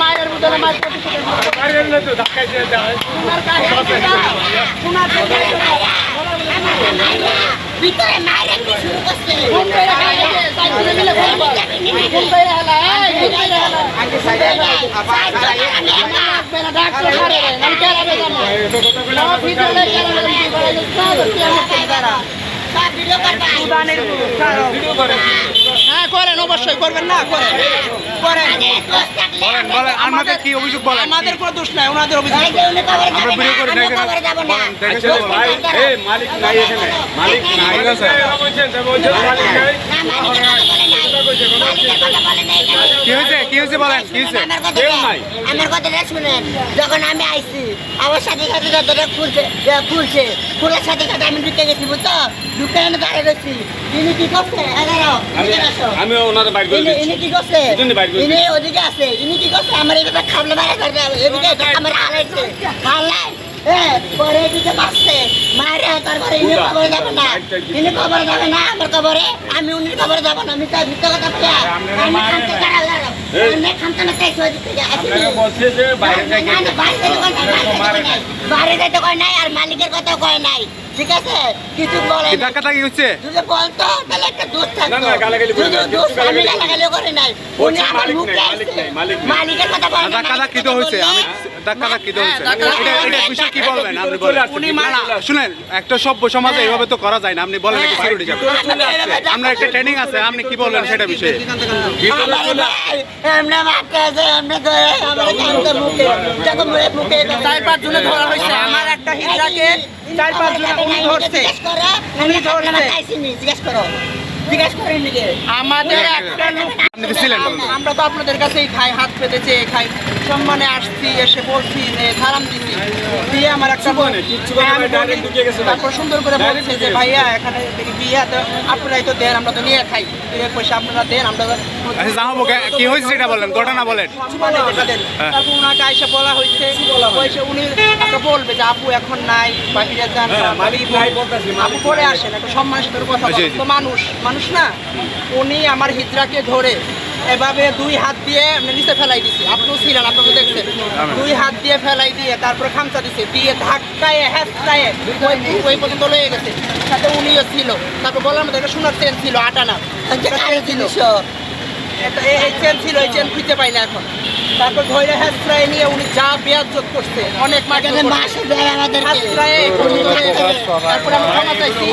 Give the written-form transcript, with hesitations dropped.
মায়ের ভিতরে মায়ের একটু শুরু করছে হ্যাঁ করেন, অবশ্যই করবেন না করেন করেন। আমাদের কি অভিযোগ বলেন? আমাদের কোনো দোষ নাই, ওনাদের অভিযোগ। মালিক নাই এখানে, মালিক নাই কি হয়েছে? কি হয়েছে বলেন, কি হয়েছে? আমার কথাটা শুনেন, যখন আমি আইছি আমার সাথে সাথে যতটা খুলছে ফুলের সাথে সাথে আমি ঢুকে গেছি, বুঝছো? ঢুকে এনে দাঁড়িয়ে গেছি। ইনি কি করছে? আমি ওনার বাইক করে দিচ্ছি। ইনি কি করছে? ইনি ওদিকে আছে। ইনি কি করছে? আমার এদিকে খাবলে মারা করবে, এদিকে আমার হালাইছে হালাই। পরে এদিকে মারছে মারে, তারপরে ইনি খবরে যাবে না, ইনি খবরে যাবে না আমার খবরে, আমি উনি খবরে যাবো না। আমি তাই মিথ্যা কথা বলি, আমি খানতে দাঁড়ালাম, আমি খানতে না চাইছি ওই দিক থেকে বাইরে যাইতে কয় নাই, আর মালিকের কথাও কয় নাই, ঠিক আছে? কিছু বলে কি হচ্ছে? যদি বলতো তাহলে একটা দোষ থাকতো। আমি গালাগালিও করে নাই, উনি আমার মুখে আসছে মালিকের কথা বলে। ধাক্কাধাক্কি তো হয়েছে, আমি ধাক্কাধাক্কি তো হয়েছে, এটা বিষয় কি বলবেন আপনি? বলেন। শুনেন, একটা সভ্য সমাজে এইভাবে তো করা যায় না। আপনি বলেন কি সিকিউরিটি যাবে, আমরা একটা ট্রেনিং আছে, আপনি কি বললেন সেটা বিষয়ে? এমনি মারতে আছে, এমনি ধরে আমার কানতে মুখে, দেখো মুখে 4-5 জনে ধরা হয়েছে। আমার একটা হিজড়াকে 4-5 জনে উনি ধরছে, উনি ধরছে। জিজ্ঞেস করো, জিজ্ঞেস করেন নাকি? আমাদের একটা লোক, আমরা তো আপনাদের কাছেই খাই, হাত পেতেছে খাই, সম্মানে আসছি, এসে বলছি, সালাম দিচ্ছি, দিয়ে আমার একটা তারপর সুন্দর করে বলছে যে ভাইয়া এখানে বিয়া তো আপনারাই তো দেন, আমরা তো নিয়ে খাই, পয়সা আপনারা দেন, আমরা কি হয়েছে সেটা বলেন, ঘটনা বলেন। তারপর ওনাকে আইসা বলা হয়েছে, উনি একটা বলবে যে আপু এখন নাই, বাকিরা যান, আপু পরে আসেন, একটা সম্মানের সাথে কথা বলতো। মানুষ না, উনি আমার হিজড়াকে ধরে এভাবে 2 হাত দিয়ে নিচে ফেলাই দিছে, আপনিও ছিলেন, আপনাকে দেখছেন, 2 হাত দিয়ে ফেলাই দিয়ে তারপরে খামচা দিছে, দিয়ে ধাক্কায় হ্যাঁচকায় ওই পর্যন্ত লয়ে গেছে, সাথে উনিও ছিল। তারপর বলার মতো একটা সোনার চেন ছিল, 8 আনা চেন ছিল, এই চেন ছিল, এই চেন খুঁজে পাই না এখন। তারপর ধৈর্য হ্যাঁচকায় নিয়ে উনি যা বেয়াজ্জত করছে, অনেক মাঠে তারপরে আমরা ক্ষমা চাইছি।